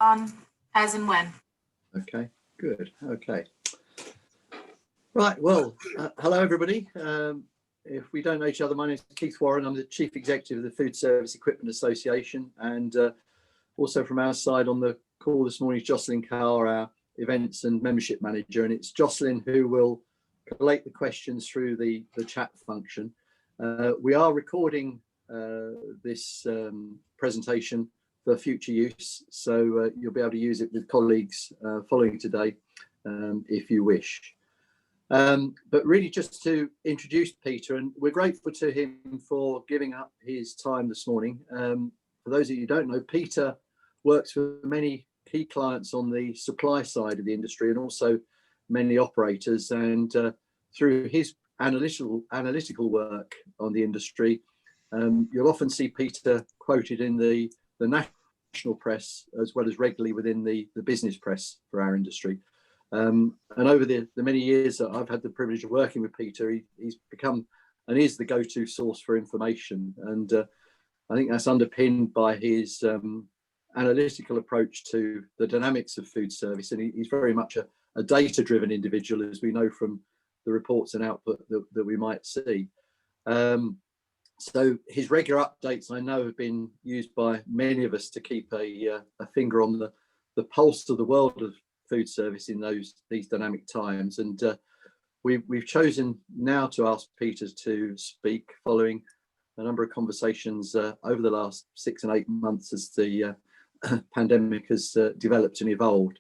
on as and when. Okay, good. Okay. Right, well, hello everybody. If we don't know each other, my name is Keith Warren. I'm the Chief Executive of the Foodservice Equipment Association, and also from our side on the call this morning is Jocelyn Carr, our Events and Membership Manager, and it's Jocelyn who will collate the questions through the chat function. We are recording this presentation for future use, so you'll be able to use it with colleagues following today if you wish. But really just to introduce Peter, and we're grateful to him for giving up his time this morning. For those of you who don't know, Peter works for many key clients on the supply side of the industry and also many operators, and through his analytical work on the industry, you'll often see Peter quoted in the national press as well as regularly within the business press for our industry. And over the many years that I've had the privilege of working with Peter, he's become and is the go-to source for information. And I think that's underpinned by his analytical approach to the dynamics of food service. And he's very much a data-driven individual, as we know from the reports and output that we might see. So his regular updates, I know, have been used by many of us to keep a finger on the pulse of the world of food service in these dynamic times, and we've chosen now to ask Peter to speak following a number of conversations over the last 6 and 8 months as the pandemic has developed and evolved,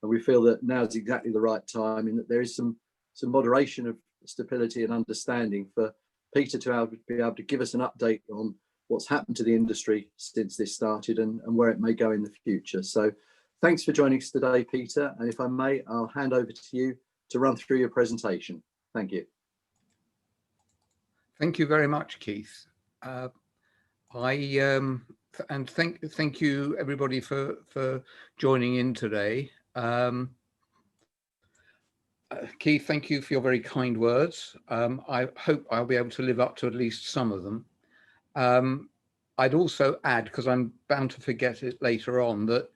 and we feel that now is exactly the right time, in that there is some moderation of stability and understanding for Peter to be able to give us an update on what's happened to the industry since this started and where it may go in the future. So thanks for joining us today, Peter. And if I may, I'll hand over to you to run through your presentation. Thank you. Thank you very much, Keith. And thank you everybody for joining in today. Keith, thank you for your very kind words. I hope I'll be able to live up to at least some of them. I'd also add, because I'm bound to forget it later on, that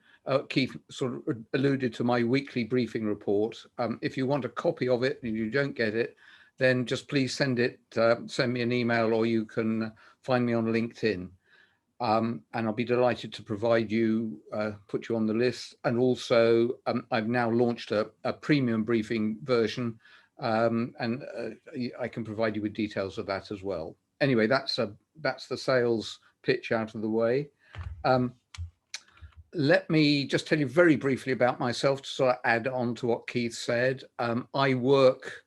Keith sort of alluded to my weekly briefing report. If you want a copy of it and you don't get it, then just please send me an email, or you can find me on LinkedIn. And I'll be delighted to provide you, put you on the list. And also, I've now launched a premium briefing version, and I can provide you with details of that as well. Anyway, that's the sales pitch out of the way. Let me just tell you very briefly about myself to sort of add on to what Keith said. I work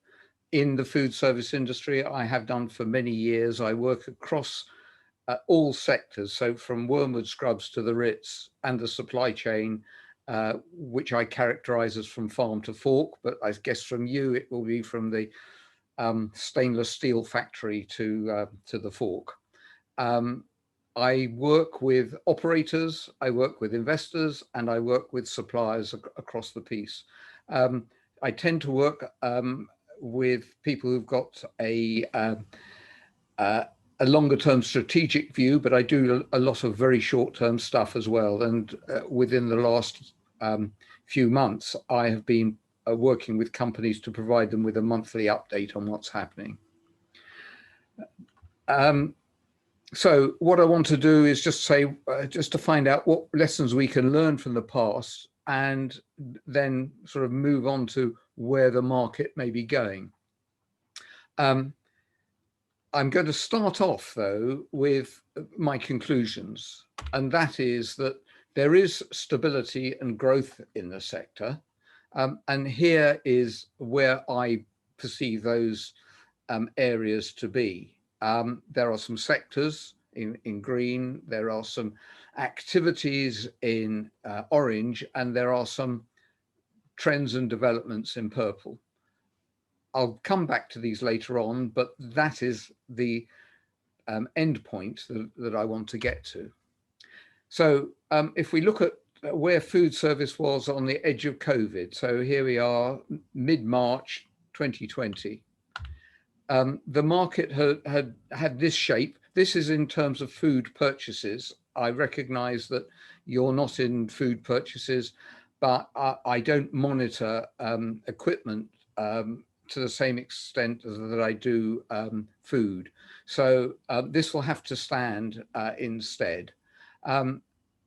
in the food service industry. I have done for many years. I work across all sectors, so from Wormwood Scrubs to the Ritz and the supply chain, which I characterize as from farm to fork, but I guess from you it will be from the stainless steel factory to the fork. I work with operators, I work with investors, and I work with suppliers across the piece. I tend to work with people who've got a longer-term strategic view, but I do a lot of very short-term stuff as well. And within the last few months, I have been working with companies to provide them with a monthly update on what's happening. So what I want to do is just say, just to find out what lessons we can learn from the past, and then sort of move on to where the market may be going. I'm going to start off, though, with my conclusions, and that is that there is stability and growth in the sector. And here is where I perceive those areas to be. There are some sectors in green, there are some activities in orange, and there are some trends and developments in purple. I'll come back to these later on, but that is the end point that I want to get to. So if we look at where food service was on the edge of COVID, so here we are, mid-March 2020. The market had this shape. This is in terms of food purchases. I recognize that you're not in food purchases, but I don't monitor equipment to the same extent that I do food. So this will have to stand instead.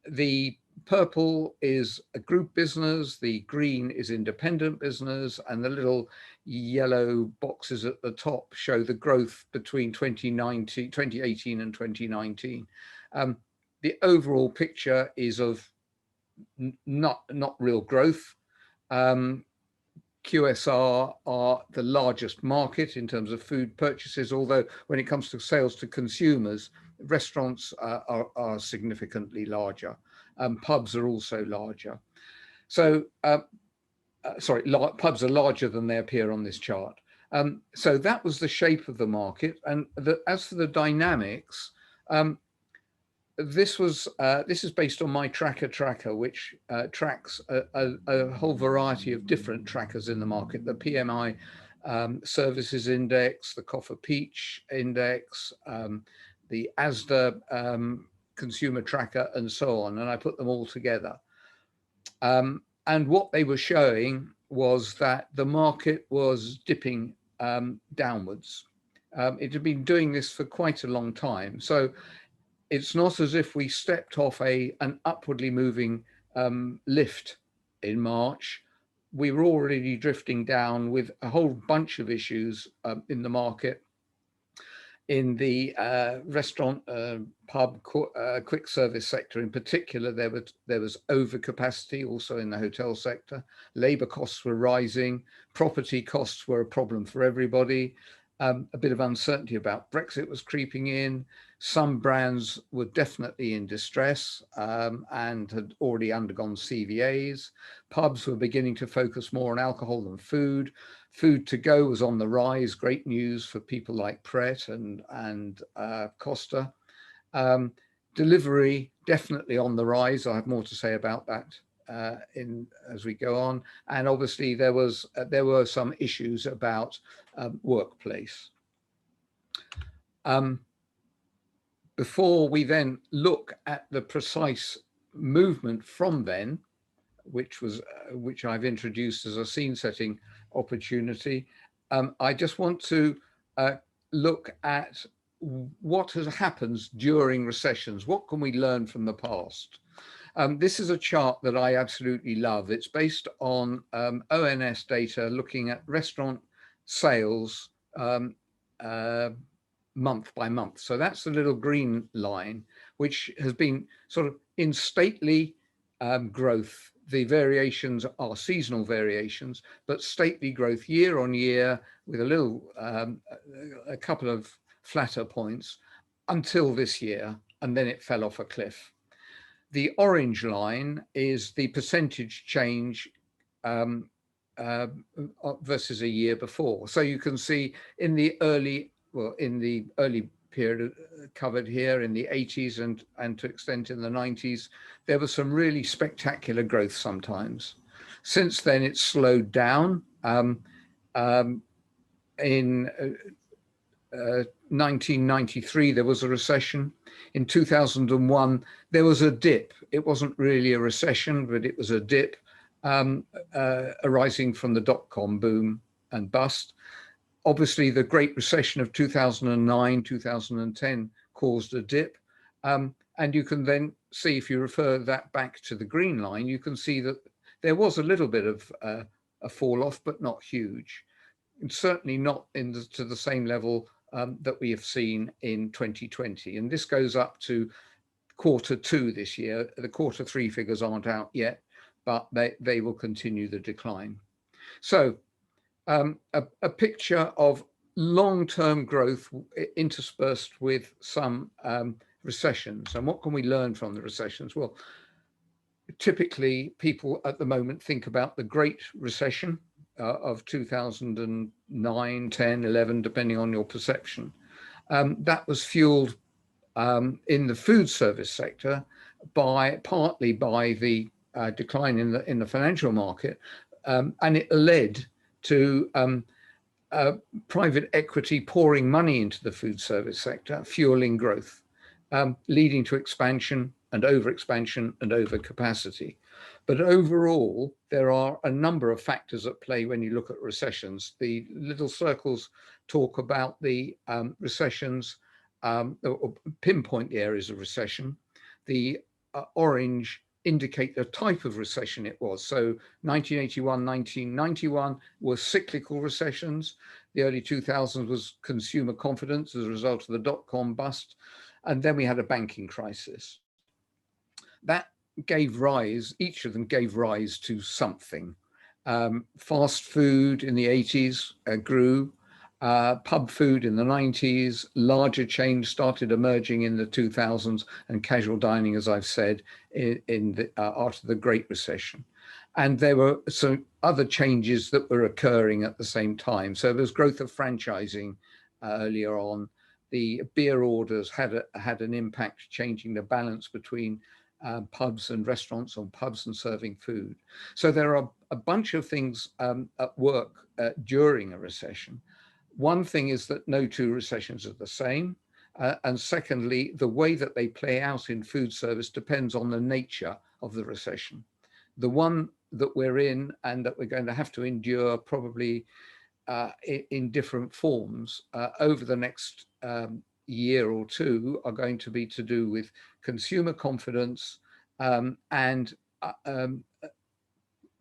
The purple is a group business, the green is independent business, and the little yellow boxes at the top show the growth between 2018 and 2019. The overall picture is of not real growth. QSR are the largest market in terms of food purchases, although when it comes to sales to consumers, restaurants are significantly larger. Pubs are also larger. So, pubs are larger than they appear on this chart. So that was the shape of the market. And as for the dynamics, this is based on my tracker, which tracks a whole variety of different trackers in the market: the PMI Services Index, the Coffer Peach Index, the ASDA Consumer Tracker, and so on. And I put them all together. And what they were showing was that the market was dipping downwards. It had been doing this for quite a long time. So it's not as if we stepped off an upwardly moving lift in March. We were already drifting down with a whole bunch of issues in the market. In the restaurant, pub, quick service sector in particular, there was overcapacity. Also in the hotel sector, labor costs were rising, property costs were a problem for everybody. A bit of uncertainty about Brexit was creeping in. Some brands were definitely in distress and had already undergone CVAs. Pubs were beginning to focus more on alcohol than food. Food to go was on the rise. Great news for people like Pret and Costa. Delivery definitely on the rise. I have more to say about that as we go on. And obviously there were some issues about workplace. Before we then look at the precise movement from then, which I've introduced as a scene setting opportunity, I just want to look at what has happened during recessions. What can we learn from the past? This is a chart that I absolutely love. It's based on ONS data looking at restaurant sales month by month. So that's the little green line, which has been sort of in stately growth. The variations are seasonal variations, but stately growth year on year with a couple of flatter points until this year, and then it fell off a cliff. The orange line is the percentage change versus a year before. So you can see in the early period covered here in the 80s and to extent in the 90s, there was some really spectacular growth sometimes. Since then, it's slowed down. In 1993, there was a recession. In 2001, there was a dip. It wasn't really a recession, but it was a dip arising from the dot-com boom and bust. Obviously, the Great Recession of 2009, 2010 caused a dip. And you can then see, if you refer that back to the green line, you can see that there was a little bit of a fall off, but not huge. And certainly not to the same level that we have seen in 2020. And this goes up to Q2 this year. The Q3 figures aren't out yet, but they will continue the decline. So a picture of long-term growth interspersed with some recessions. And what can we learn from the recessions? Well, typically people at the moment think about the Great Recession of 2009, 10, 11, depending on your perception. That was fueled in the food service sector partly by the decline in the financial market, and it led to private equity pouring money into the food service sector, fueling growth, leading to expansion and overexpansion and overcapacity. But overall, there are a number of factors at play when you look at recessions. The little circles talk about the recessions, or pinpoint the areas of recession. The orange indicate the type of recession it was. So 1981, 1991 were cyclical recessions. The early 2000s was consumer confidence as a result of the dot-com bust. And then we had a banking crisis. That gave rise, each of them gave rise to something. Fast food in the 80s grew. Pub food in the 90s, larger chains started emerging in the 2000s, and casual dining, as I've said, after the Great Recession. And there were some other changes that were occurring at the same time. So there's growth of franchising earlier on. The beer orders had an impact, changing the balance between pubs and restaurants, or pubs and serving food. So there are a bunch of things at work during a recession. One thing is that no two recessions are the same. And secondly, the way that they play out in food service depends on the nature of the recession. The one that we're in and that we're going to have to endure probably in different forms over the next year or two are going to be to do with consumer confidence and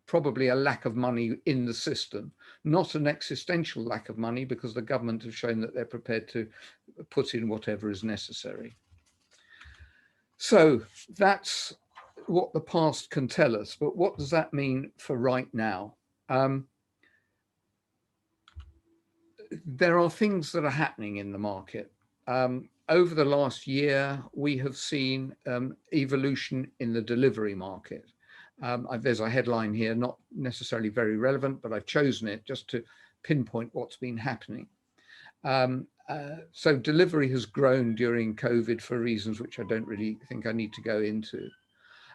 probably a lack of money in the system, not an existential lack of money, because the government have shown that they're prepared to put in whatever is necessary. So that's what the past can tell us, but what does that mean for right now? There are things that are happening in the market. Over the last year, we have seen evolution in the delivery market. There's a headline here, not necessarily very relevant, but I've chosen it just to pinpoint what's been happening. So delivery has grown during COVID for reasons which I don't really think I need to go into.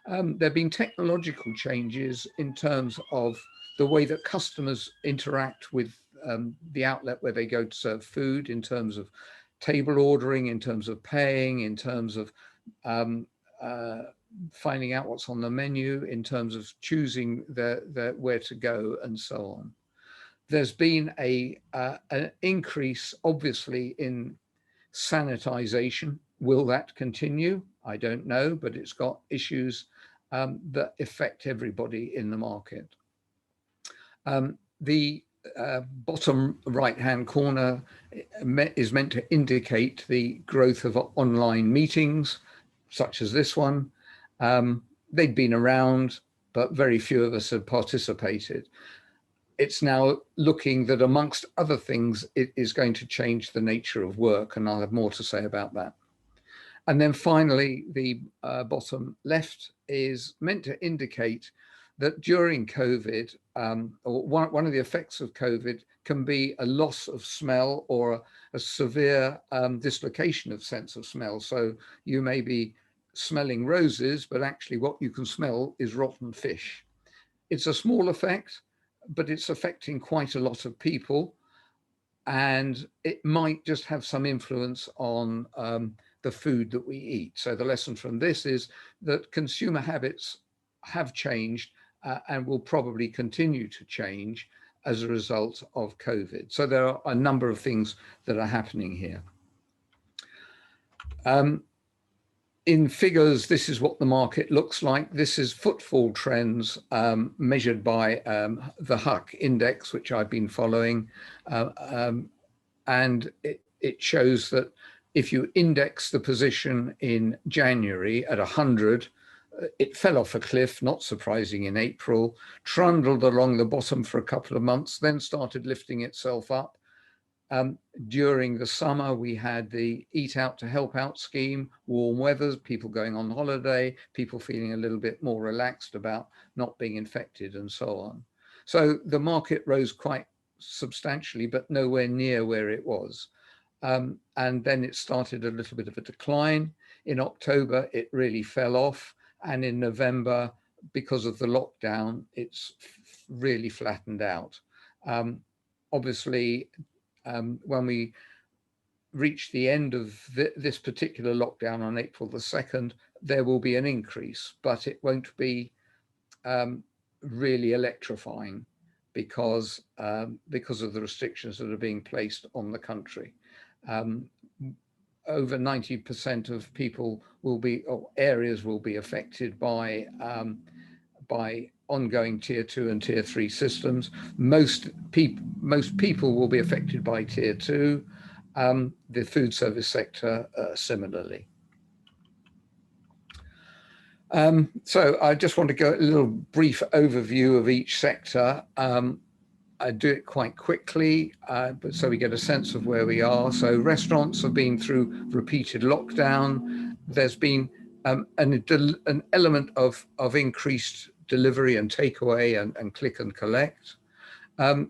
There have been technological changes in terms of the way that customers interact with the outlet where they go to serve food, in terms of table ordering, in terms of paying, in terms of finding out what's on the menu, in terms of choosing where to go, and so on. There's been an increase, obviously, in sanitization. Will that continue? I don't know, but it's got issues that affect everybody in the market. The bottom right-hand corner is meant to indicate the growth of online meetings, such as this one. They'd been around, but very few of us had participated. It's now looking that, amongst other things, it is going to change the nature of work, and I'll have more to say about that. And then finally, the bottom left is meant to indicate that during COVID, or one of the effects of COVID can be a loss of smell, or a severe dislocation of sense of smell. So you may be smelling roses, but actually what you can smell is rotten fish. It's a small effect, but it's affecting quite a lot of people, and it might just have some influence on the food that we eat. So the lesson from this is that consumer habits have changed and will probably continue to change as a result of COVID. So there are a number of things that are happening here. In figures, this is what the market looks like. This is footfall trends measured by the Huck index, which I've been following. And it shows that if you index the position in January at 100, it fell off a cliff, not surprising, in April, trundled along the bottom for a couple of months, then started lifting itself up. During the summer, we had the Eat Out to Help Out scheme, warm weather, people going on holiday, people feeling a little bit more relaxed about not being infected, and so on. So the market rose quite substantially, but nowhere near where it was. And then it started a little bit of a decline. In October, it really fell off. And in November, because of the lockdown, it's really flattened out. Obviously, when we reached the end of this particular lockdown on April the 2nd, there will be an increase, but it won't be really electrifying because of the restrictions that are being placed on the country. Over 90% of people will be, or areas will be affected by ongoing tier 2 and tier 3 systems. Most people will be affected by tier 2. The food service sector similarly. So I just want to go a little brief overview of each sector. I do it quite quickly, but so we get a sense of where we are. So restaurants have been through repeated lockdown. There's been an element of increased delivery and takeaway and click and collect.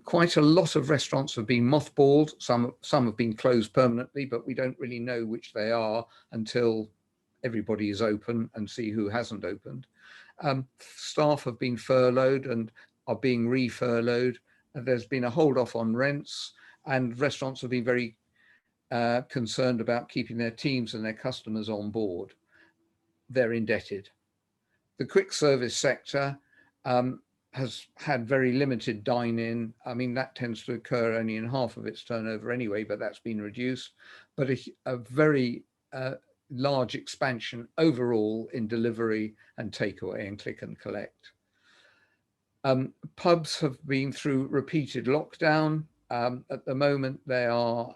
Quite a lot of restaurants have been mothballed. Some have been closed permanently, but we don't really know which they are until everybody is open and see who hasn't opened. Staff have been furloughed and are being re-furloughed. There's been a hold off on rents, and restaurants have been very concerned about keeping their teams and their customers on board. They're indebted. The quick service sector has had very limited dine-in. I mean, that tends to occur only in half of its turnover anyway, but that's been reduced. But a very large expansion overall in delivery and takeaway and click and collect. Pubs have been through repeated lockdown. At the moment, they're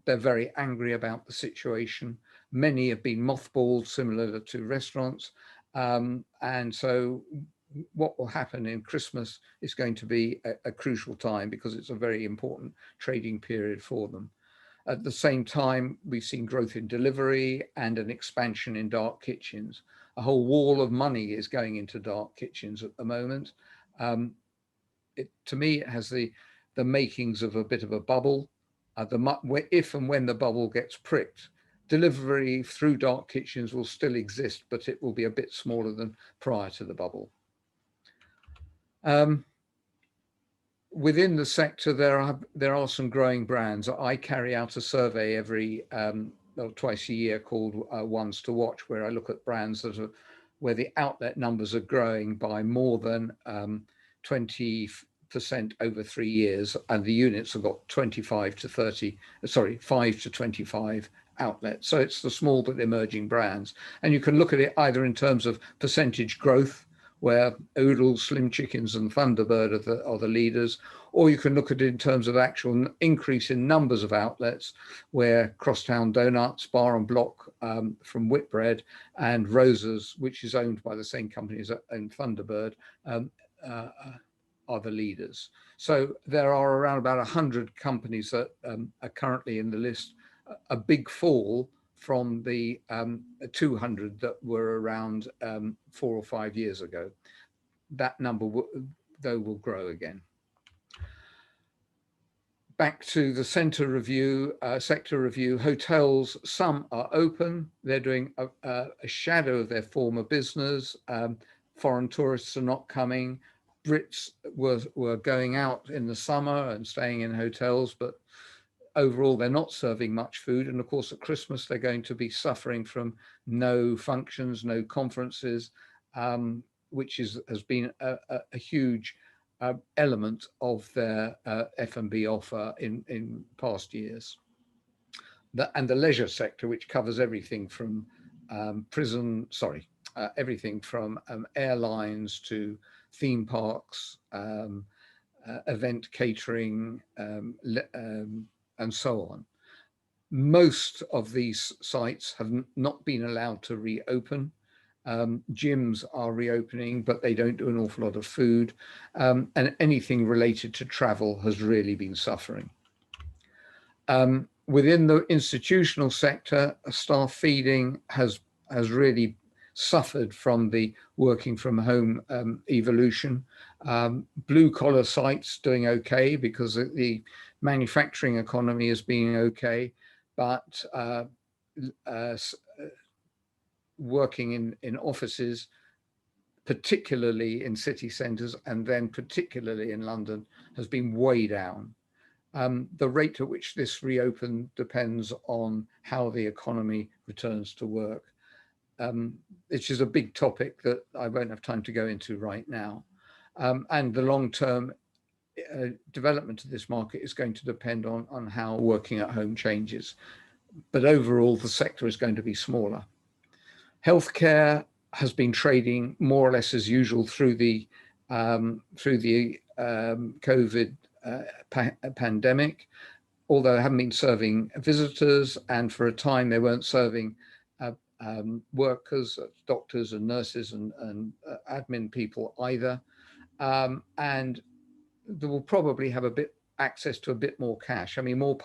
very angry about the situation. Many have been mothballed, similar to restaurants. And so what will happen in Christmas is going to be a crucial time because it's a very important trading period for them. At the same time, we've seen growth in delivery and an expansion in dark kitchens. A whole wall of money is going into dark kitchens at the moment. To me, it has the makings of a bit of a bubble. If and when the bubble gets pricked, delivery through dark kitchens will still exist, but it will be a bit smaller than prior to the bubble. Within the sector, there are some growing brands. I carry out a survey twice a year called Ones to Watch, where I look at brands where the outlet numbers are growing by more than 20% over 3 years, and the units have got 5 to 25 outlets. So it's the small but emerging brands. And you can look at it either in terms of percentage growth, where Oodles, Slim Chickens and Thunderbird are the leaders, or you can look at it in terms of actual increase in numbers of outlets, where Crosstown Donuts, Bar and Block from Whitbread, and Rosa's, which is owned by the same company as own Thunderbird, are the leaders. So there are around about 100 companies that are currently in the list, a big fall from the 200 that were around 4 or 5 years ago. That number, though, will grow again. Back to the sector review. Hotels, some are open. They're doing a shadow of their former business. Foreign tourists are not coming. Brits were going out in the summer and staying in hotels, but overall, they're not serving much food. And of course, at Christmas, they're going to be suffering from no functions, no conferences, which has been a huge element of their F&B offer in past years. And the leisure sector, which covers everything from everything from airlines to theme parks, event catering, and so on. Most of these sites have not been allowed to reopen. Gyms are reopening, but they don't do an awful lot of food. And anything related to travel has really been suffering. Within the institutional sector, staff feeding has really suffered from the working from home evolution. Blue collar sites doing okay because the manufacturing economy is being okay, but working in offices, particularly in city centres and then particularly in London, has been way down. The rate at which this reopened depends on how the economy returns to work. which is a big topic that I won't have time to go into right now. And the long-term development of this market is going to depend on how working at home changes. But overall, the sector is going to be smaller. Healthcare has been trading more or less as usual through the COVID pandemic, although they haven't been serving visitors, and for a time they weren't serving workers, doctors and nurses and admin people either. And they will probably have access to a bit more cash. I mean, more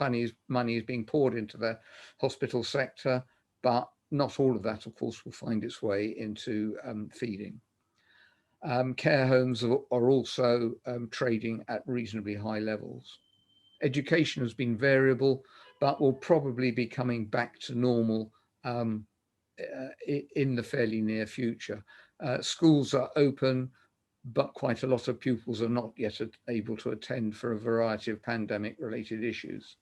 money is being poured into the hospital sector, but not all of that, of course, will find its way into feeding. Care homes are also trading at reasonably high levels. Education has been variable, but will probably be coming back to normal in the fairly near future. Schools are open, but quite a lot of pupils are not yet able to attend for a variety of pandemic-related issues.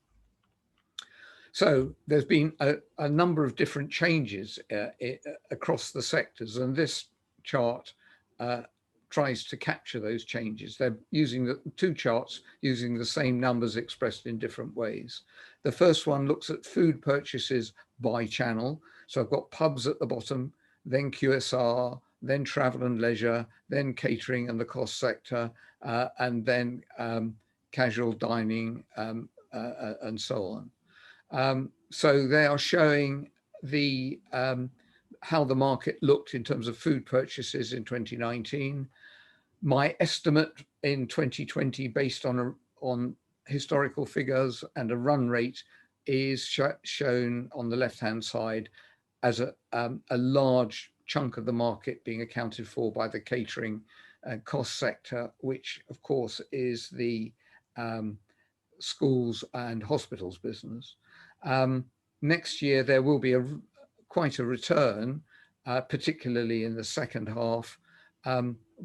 So there's been a number of different changes across the sectors, and this chart tries to capture those changes. They're using the two charts using the same numbers expressed in different ways. The first one looks at food purchases by channel. So I've got pubs at the bottom, then QSR, then travel and leisure, then catering and the cost sector, and then casual dining and so on. So they are showing the how the market looked in terms of food purchases in 2019. My estimate in 2020, based on historical figures and a run rate, is shown on the left-hand side as a large chunk of the market being accounted for by the catering cost sector, which of course is the schools and hospitals business. Next year, there will be quite a return, particularly in the second half,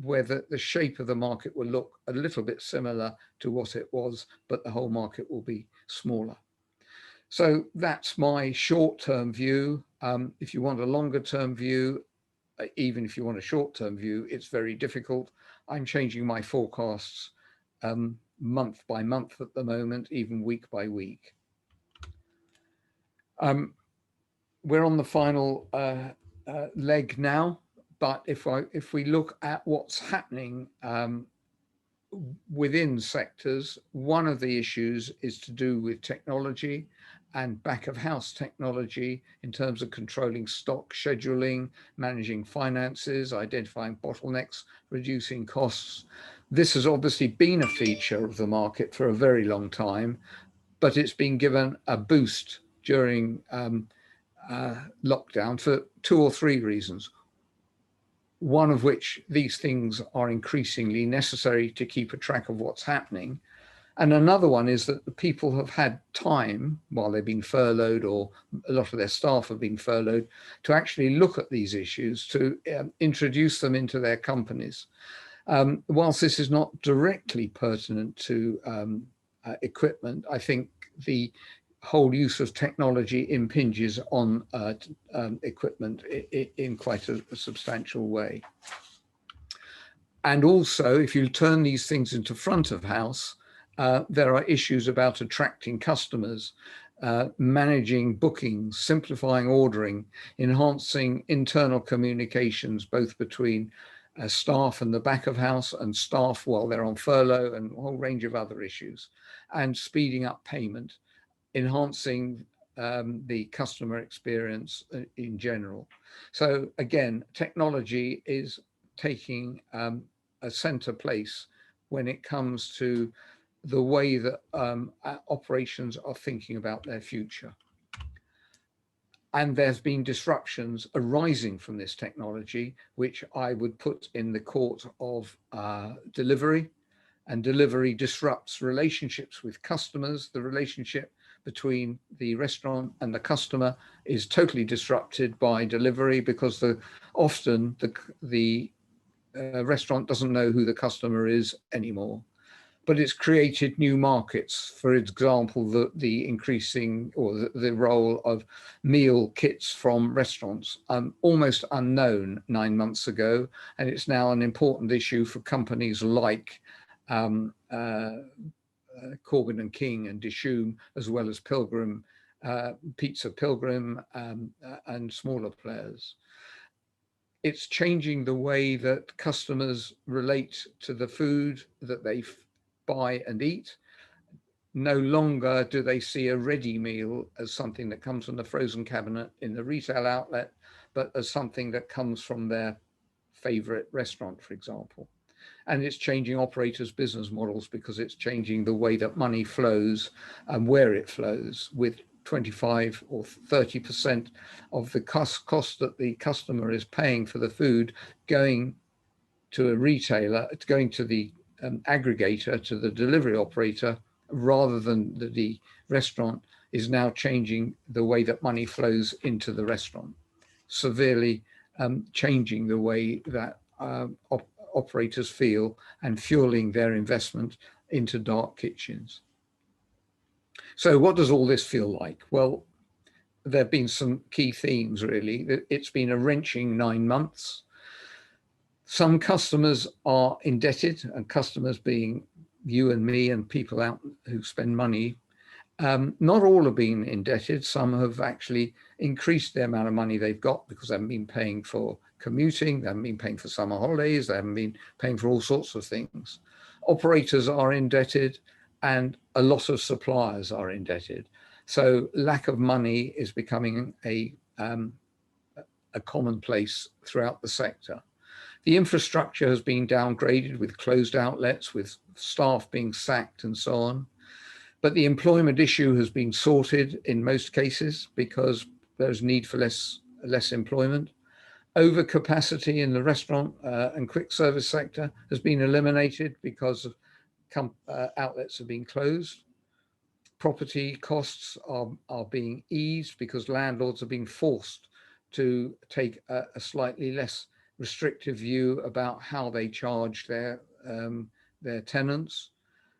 where the shape of the market will look a little bit similar to what it was, but the whole market will be smaller. So that's my short-term view. If you want a longer-term view, even if you want a short-term view, it's very difficult. I'm changing my forecasts month by month at the moment, even week by week. We're on the final leg now, but if we look at what's happening within sectors, one of the issues is to do with technology and back of house technology in terms of controlling stock, scheduling, managing finances, identifying bottlenecks, reducing costs. This has obviously been a feature of the market for a very long time, but it's been given a boost during lockdown for 2 or 3 reasons. One of which, these things are increasingly necessary to keep a track of what's happening. And another one is that the people have had time while they've been furloughed, or a lot of their staff have been furloughed, to actually look at these issues, to introduce them into their companies. Whilst this is not directly pertinent to equipment, I think the whole use of technology impinges on equipment in quite a substantial way. And also, if you turn these things into front of house, there are issues about attracting customers, managing bookings, simplifying ordering, enhancing internal communications, both between staff and the back of house and staff while they're on furlough, and a whole range of other issues, and speeding up payment, enhancing the customer experience in general. So again, technology is taking a center place when it comes to the way that operations are thinking about their future. And there's been disruptions arising from this technology, which I would put in the court of delivery. And delivery disrupts relationships with customers. The relationship between the restaurant and the customer is totally disrupted by delivery, because often the restaurant doesn't know who the customer is anymore. but it's created new markets. For example, the increasing or the role of meal kits from restaurants, almost unknown 9 months ago, and it's now an important issue for companies like Corbin and King and Dishoom, as well as Pilgrim, Pizza Pilgrim, and smaller players. It's changing the way that customers relate to the food that they buy and eat. No longer do they see a ready meal as something that comes from the frozen cabinet in the retail outlet, but as something that comes from their favorite restaurant, for example. And it's changing operators' business models because it's changing the way that money flows and where it flows, with 25 or 30% of the cost that the customer is paying for the food going to a retailer, going to the aggregator, to the delivery operator, rather than the restaurant, is now changing the way that money flows into the restaurant, severely changing the way that operators feel and fueling their investment into dark kitchens. So what does all this feel like? Well, there have been some key themes, really. It's been a wrenching 9 months. Some customers are indebted, and customers being you and me and people out who spend money. Not all have been indebted. Some have actually increased the amount of money they've got because they haven't been paying for commuting, they haven't been paying for summer holidays, they haven't been paying for all sorts of things. Operators are indebted, and a lot of suppliers are indebted. So lack of money is becoming a commonplace throughout the sector. The infrastructure has been downgraded with closed outlets, with staff being sacked and so on. But the employment issue has been sorted in most cases because there's need for less employment. Overcapacity in the restaurant and quick service sector has been eliminated because outlets have been closed. Property costs are being eased because landlords are being forced to take a slightly less restrictive view about how they charge their tenants.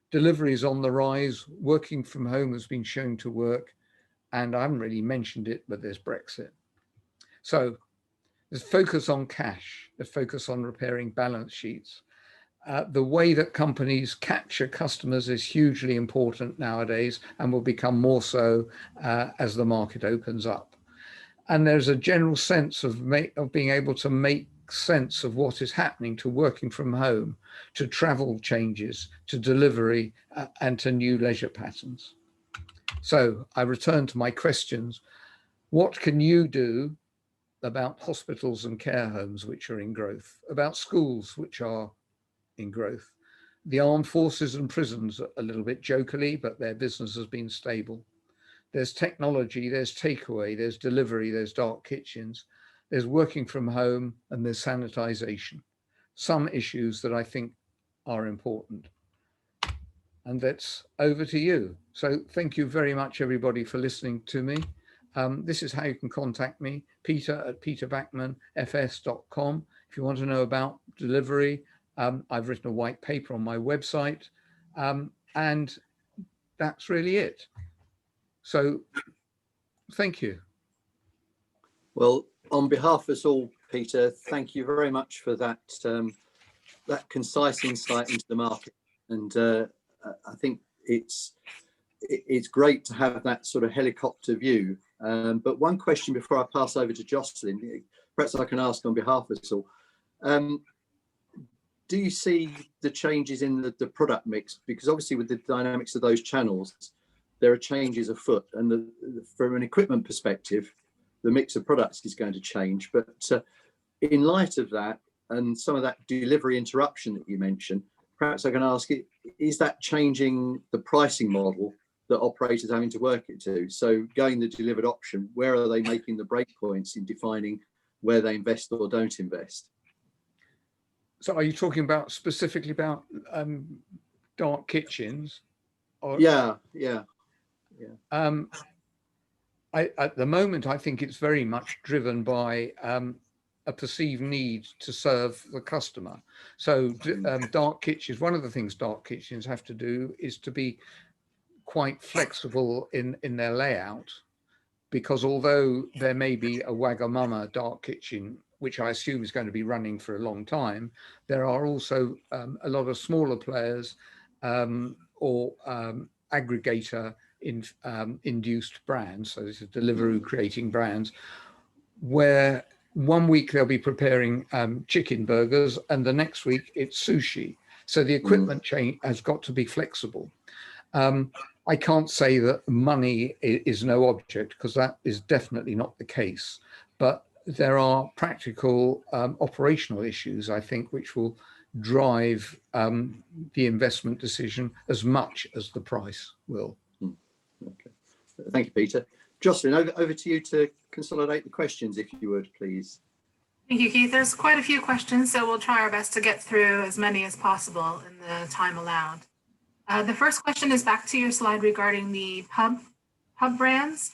Delivery is on the rise. Working from home has been shown to work, and I haven't really mentioned it, but there's Brexit. So there's focus on cash, the focus on repairing balance sheets. The way that companies capture customers is hugely important nowadays and will become more so as the market opens up. And there's a general sense of being able to make sense of what is happening to working from home, to travel changes, to delivery, and to new leisure patterns. So I return to my questions. What can you do about hospitals and care homes which are in growth, about schools which are in growth, the armed forces and prisons, a little bit jokily, but their business has been stable. There's technology, there's takeaway, there's delivery, there's dark kitchens, there's working from home, and there's sanitization. Some issues that I think are important. And that's over to you. So thank you very much, everybody, for listening to me. This is how you can contact me, peter@peterbackmanfs.com. If you want to know about delivery, I've written a white paper on my website, and that's really it. So thank you. Well, on behalf of us all, Peter, thank you very much for that that concise insight into the market. And I think it's great to have that sort of helicopter view. But one question before I pass over to Jocelyn, perhaps I can ask on behalf of us all. Do you see the changes in the product mix? Because obviously with the dynamics of those channels, there are changes afoot. And from an equipment perspective, the mix of products is going to change. But in light of that, and some of that delivery interruption that you mentioned, perhaps I can ask, is that changing the pricing model that operators are having to work it to? So going the delivered option, where are they making the break points in defining where they invest or don't invest? So are you talking about specifically about dark kitchens? Or... Yeah. At the moment, I think it's very much driven by a perceived need to serve the customer. So dark kitchens, one of the things dark kitchens have to do is to be quite flexible in their layout, because although there may be a Wagamama dark kitchen, which I assume is going to be running for a long time, there are also a lot of smaller players or aggregator induced brands, so this is Deliveroo creating brands, where one week they'll be preparing chicken burgers and the next week it's sushi. So the equipment chain has got to be flexible. I can't say that money is no object, because that is definitely not the case, but there are practical operational issues, I think, which will drive the investment decision as much as the price will. Okay. Thank you, Peter. Jocelyn, over to you to consolidate the questions, if you would, please. Thank you, Keith. There's quite a few questions, so we'll try our best to get through as many as possible in the time allowed. The first question is back to your slide regarding the pub brands.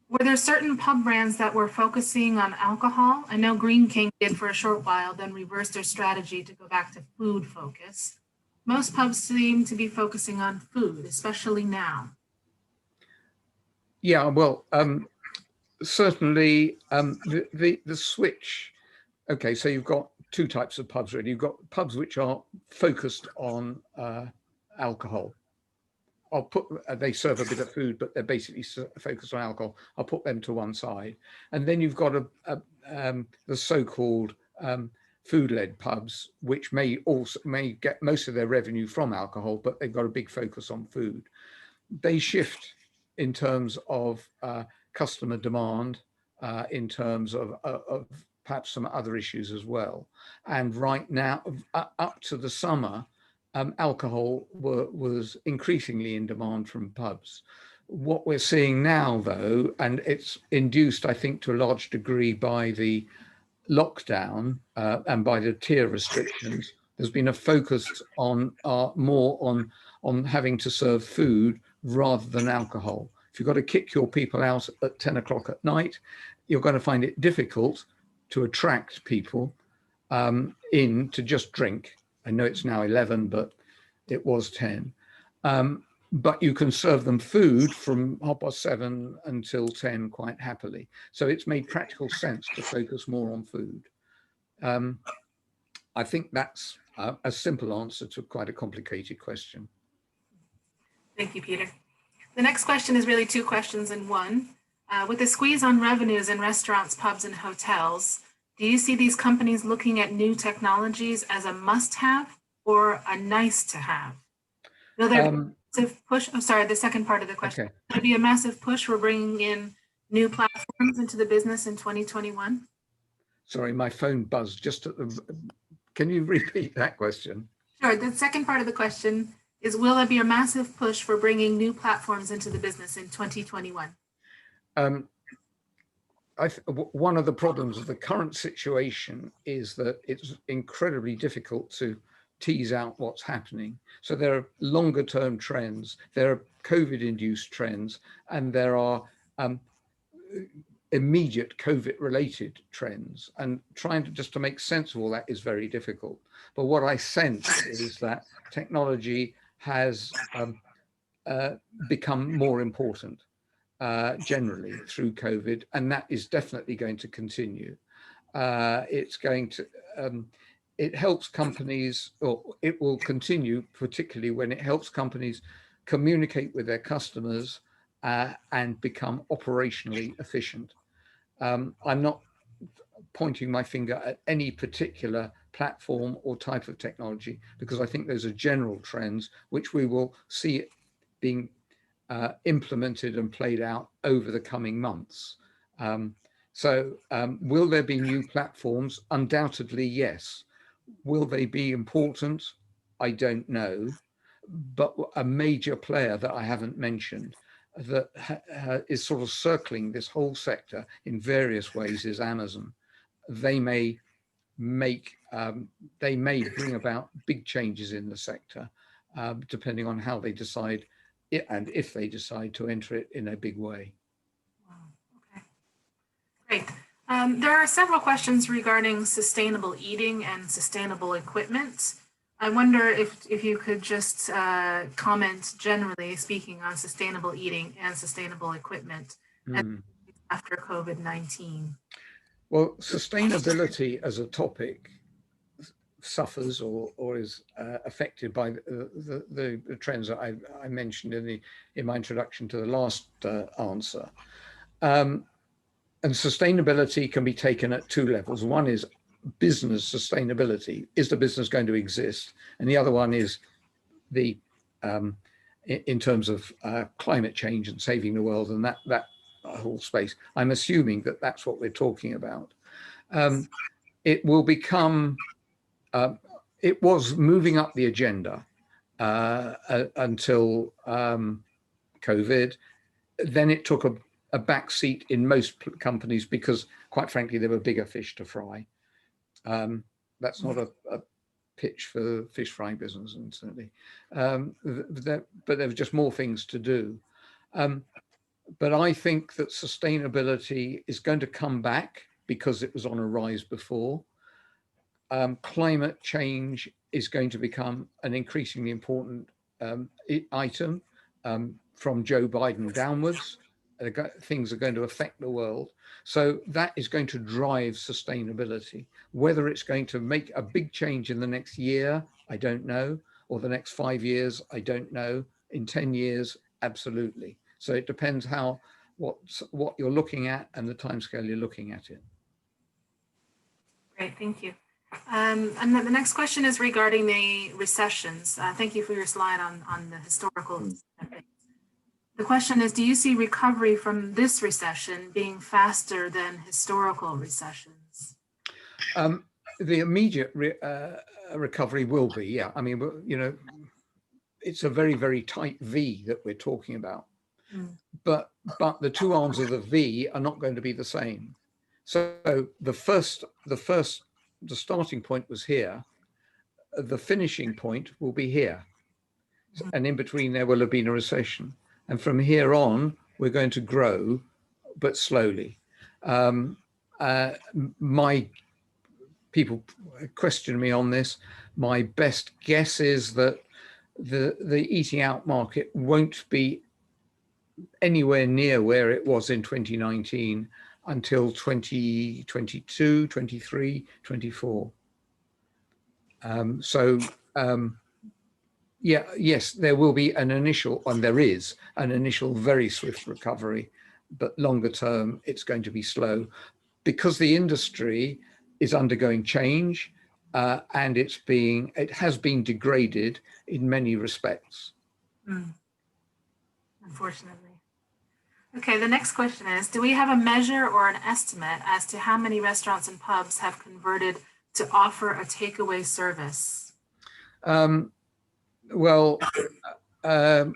Were there certain pub brands that were focusing on alcohol? I know Green King did for a short while, then reversed their strategy to go back to food focus. Most pubs seem to be focusing on food, especially now. Yeah, well, certainly the switch. Okay, so you've got two types of pubs really. You've got pubs which are focused on alcohol. They serve a bit of food, but they're basically focused on alcohol. I'll put them to one side. And then you've got the so-called food-led pubs, which may get most of their revenue from alcohol, but they've got a big focus on food. They shift in terms of customer demand, in terms of perhaps some other issues as well. And right now, up to the summer, alcohol was increasingly in demand from pubs. What we're seeing now, though, and it's induced, I think, to a large degree by the lockdown and by the tier restrictions, there's been a focus on more on having to serve food rather than alcohol. If you've got to kick your people out at 10 o'clock at night, you're going to find it difficult to attract people in to just drink. I know it's now 11, but it was 10. But you can serve them food from 7:30 until 10 quite happily. So it's made practical sense to focus more on food. I think that's a simple answer to quite a complicated question. Thank you, Peter. The next question is really two questions in one. With the squeeze on revenues in restaurants, pubs, and hotels, do you see these companies looking at new technologies as a must-have or a nice-to-have? Will there be a massive push? I'm sorry, the second part of the question. Okay. Will there be a massive push for bringing in new platforms into the business in 2021? Sorry, my phone buzzed just at the... Can you repeat that question? Sure. The second part of the question is, will there be a massive push for bringing new platforms into the business in 2021? One of the problems of the current situation is that it's incredibly difficult to tease out what's happening. So there are longer term trends, there are COVID-induced trends, and there are immediate COVID related trends, and trying to make sense of all that is very difficult. But what I sense is that technology has become more important generally through COVID, and that is definitely going to continue. It's going to, it helps companies, or it will continue, particularly when it helps companies communicate with their customers and become operationally efficient. I'm not pointing my finger at any particular platform or type of technology, because I think those are general trends which we will see being implemented and played out over the coming months. Will there be new platforms? Undoubtedly, yes. Will they be important? I don't know. But a major player that I haven't mentioned that is sort of circling this whole sector in various ways is Amazon. They may bring about big changes in the sector, depending on how they decide and if they decide to enter it in a big way. Wow. Okay, great. There are several questions regarding sustainable eating and sustainable equipment. I wonder if you could just comment generally speaking on sustainable eating and sustainable equipment after COVID-19. Well, sustainability as a topic suffers or is affected by the trends that I mentioned in my introduction to the last answer. And sustainability can be taken at two levels. One is business sustainability. Is the business going to exist? And the other one is the in terms of climate change and saving the world and that whole space. I'm assuming that that's what we're talking about. It will become, it was moving up the agenda until COVID. Then it took a back seat in most companies because, quite frankly, there were bigger fish to fry. That's not a pitch for the fish frying business, and certainly, but there were just more things to do. But I think that sustainability is going to come back because it was on a rise before. Climate change is going to become an increasingly important item from Joe Biden downwards. Things are going to affect the world. So that is going to drive sustainability. Whether it's going to make a big change in the next year, I don't know, or the next 5 years, I don't know. In 10 years, absolutely. So it depends what you're looking at and the timescale you're looking at it. Great, thank you. And then the next question is regarding the recessions. Thank you for your slide on the historical. The question is, do you see recovery from this recession being faster than historical recessions? The immediate recovery will be, yeah. I mean, you know, it's a very, very tight V that we're talking about. But the two arms of the V are not going to be the same. So the starting point was here. The finishing point will be here. And in between there will have been a recession. And from here on, we're going to grow, but slowly. My people question me on this. My best guess is that the eating out market won't be anywhere near where it was in 2019 until 2022, 23, 24. Yeah, yes, there will be an initial, and there is an initial very swift recovery, but longer term, it's going to be slow because the industry is undergoing change and it has been degraded in many respects. Unfortunately. Okay, the next question is, do we have a measure or an estimate as to how many restaurants and pubs have converted to offer a takeaway service? Well, the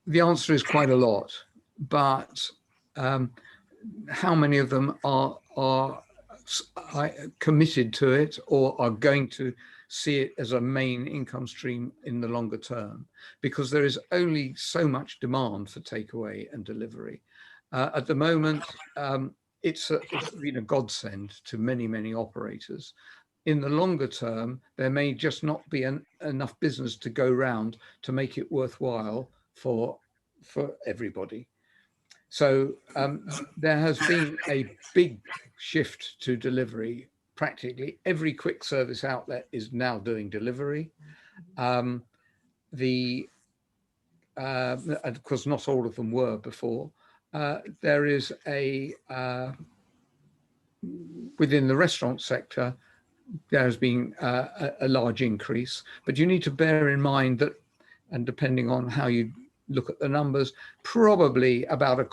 answer is quite a lot, but how many of them are committed to it or are going to see it as a main income stream in the longer term? Because there is only so much demand for takeaway and delivery. At the moment, it's been a godsend to many, many operators. In the longer term, there may just not be enough business to go round to make it worthwhile for everybody. So there has been a big shift to delivery. Practically every quick service outlet is now doing delivery. Of course, not all of them were before. There is within the restaurant sector, there has been a large increase, but you need to bear in mind that, and depending on how you look at the numbers, probably about a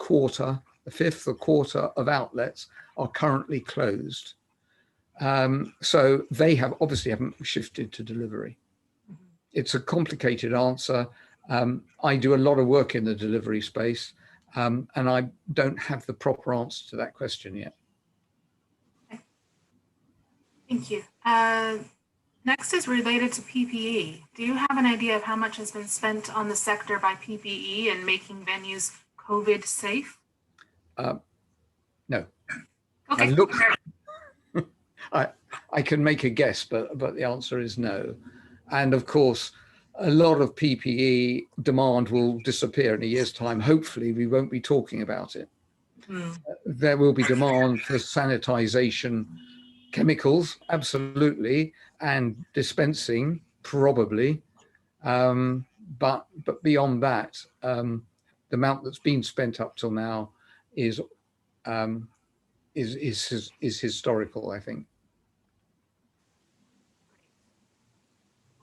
fifth, a quarter of outlets are currently closed. So they obviously haven't shifted to delivery. It's a complicated answer. I do a lot of work in the delivery space, and I don't have the proper answer to that question yet. Thank you. Next is related to PPE. Do you have an idea of how much has been spent on the sector by PPE and making venues COVID safe? No. Okay. And look, I can make a guess, but the answer is no. And of course, a lot of PPE demand will disappear in a year's time. Hopefully, we won't be talking about it. There will be demand for sanitization chemicals, absolutely, and dispensing, probably. But beyond that, the amount that's been spent up till now is historical, I think.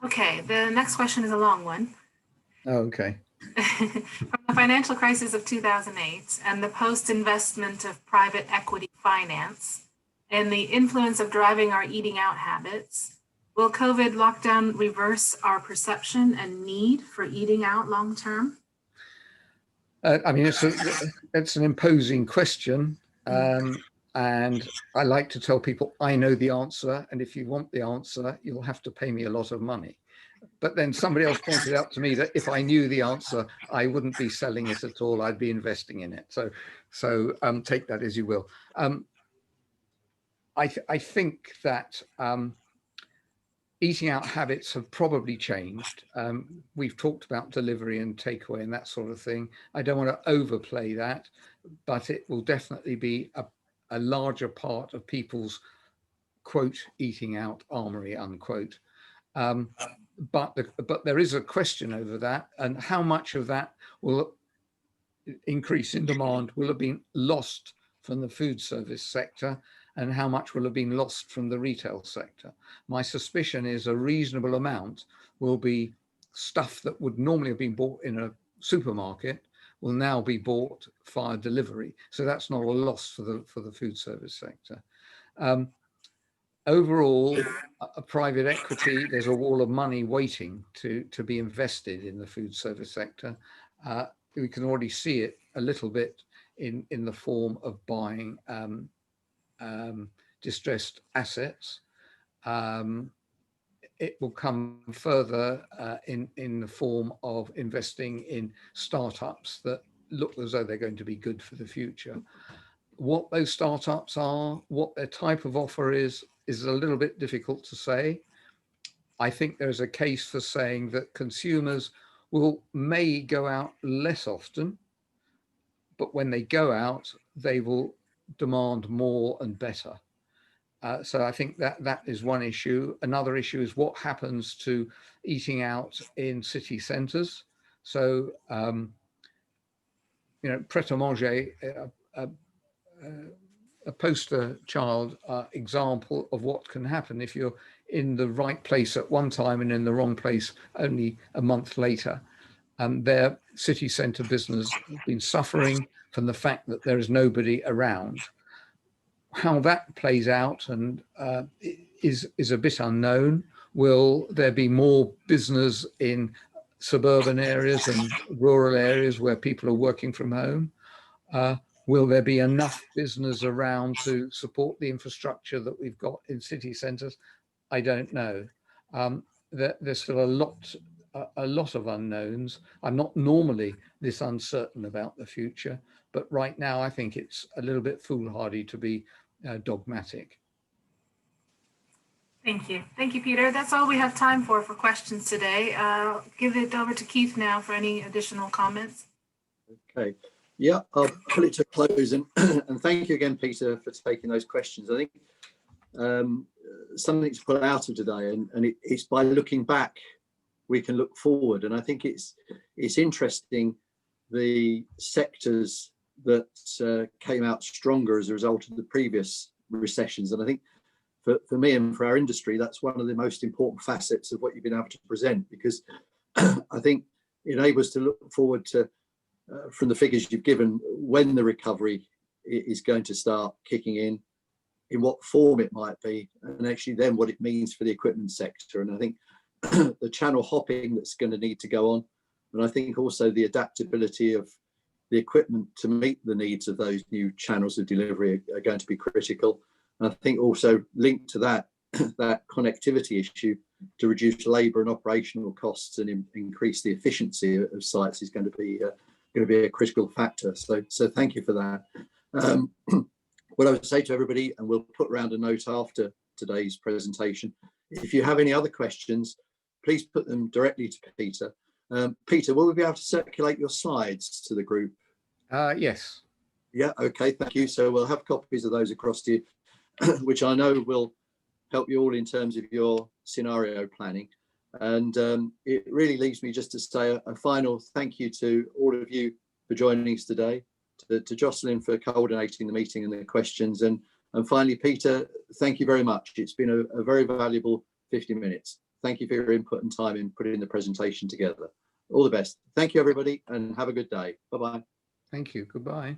Okay, the next question is a long one. Oh, okay. From the financial crisis of 2008 and the post-investment of private equity finance and the influence of driving our eating out habits, will COVID lockdown reverse our perception and need for eating out long term? I mean, it's an imposing question. And I like to tell people, I know the answer. And if you want the answer, you'll have to pay me a lot of money. But then somebody else pointed out to me that if I knew the answer, I wouldn't be selling it at all. I'd be investing in it. So take that as you will. I think that eating out habits have probably changed. We've talked about delivery and takeaway and that sort of thing. I don't want to overplay that, but it will definitely be a larger part of people's, quote, eating out armory, unquote. But there is a question over that, and how much of that will increase in demand will have been lost from the food service sector, and how much will have been lost from the retail sector. My suspicion is a reasonable amount will be stuff that would normally have been bought in a supermarket will now be bought via delivery. So that's not a loss for the food service sector. Overall, a private equity, there's a wall of money waiting to be invested in the food service sector. We can already see it a little bit in the form of buying distressed assets. It will come further in the form of investing in startups that look as though they're going to be good for the future. What those startups are, what their type of offer is a little bit difficult to say. I think there's a case for saying that consumers may go out less often, but when they go out, they will demand more and better. So I think that is one issue. Another issue is what happens to eating out in city centres. So, pret-a-manger, a poster child example of what can happen if you're in the right place at one time and in the wrong place only a month later. Their city centre business has been suffering from the fact that there is nobody around. How that plays out and is a bit unknown. Will there be more business in suburban areas and rural areas where people are working from home? Will there be enough business around to support the infrastructure that we've got in city centres? I don't know. There's still a lot of unknowns. I'm not normally this uncertain about the future, but right now I think it's a little bit foolhardy to be dogmatic. Thank you. Thank you, Peter. That's all we have time for questions today. I'll give it over to Keith now for any additional comments. Okay. Yeah, I'll pull it to a close and thank you again, Peter, for taking those questions. I think something to pull out of today, and it's by looking back we can look forward. And I think it's interesting the sectors that came out stronger as a result of the previous recessions. And I think for me and for our industry, that's one of the most important facets of what you've been able to present, because I think it enables us to look forward to, from the figures you've given, when the recovery is going to start kicking in what form it might be, and actually then what it means for the equipment sector. And I think the channel hopping that's going to need to go on, and I think also the adaptability of the equipment to meet the needs of those new channels of delivery are going to be critical. And I think also linked to that, that connectivity issue to reduce labour and operational costs and increase the efficiency of sites is going to be a critical factor. So thank you for that. what I would say to everybody, and we'll put around a note after today's presentation, if you have any other questions, please put them directly to Peter. Peter, will we be able to circulate your slides to the group? Yes. Yeah, okay, thank you. So we'll have copies of those across to you, which I know will help you all in terms of your scenario planning. And it really leaves me just to say a final thank you to all of you for joining us today, to Jocelyn for coordinating the meeting and the questions, and finally, Peter, thank you very much. It's been a very valuable 50 minutes. Thank you for your input and time in putting the presentation together. All the best. Thank you, everybody, and have a good day. Bye-bye. Thank you. Goodbye.